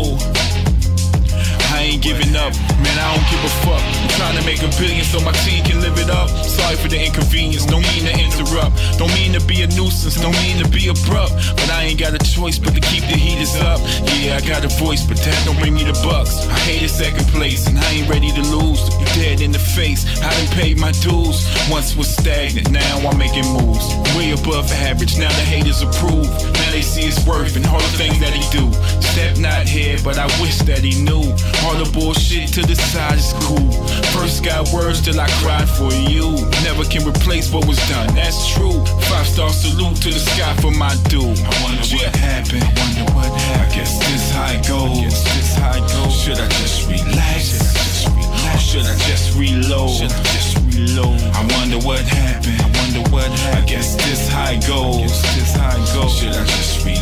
low. I ain't giving up, man, I don't give a fuck. I'm trying to make $1 billion so my team can live it up. Sorry for the inconvenience, don't mean to interrupt. Don't mean to be a nuisance, don't mean to be abrupt. But I ain't got a choice but to keep the heaters up. Yeah, I got a voice, but that don't bring me the bucks. I hated second place, and I ain't ready to lose. You dead in the face, I done paid my dues. Once was stagnant, now I'm making moves. Way above average, now the haters approve. Now they see his worth and all the things that he do. Step not here, but I wish that he knew. All the bullshit to the side is cool. First got words till I cried for you. Never can replace what was done, that's true. 5-star salute to the sky for my dude. I wonder what happened, I wonder what happened. I guess this how it goes, this how it goes. Should I just relax? Should I just reload? I wonder what happened, I wonder what happened. I guess this how it goes, this how it goes. Should I just relax?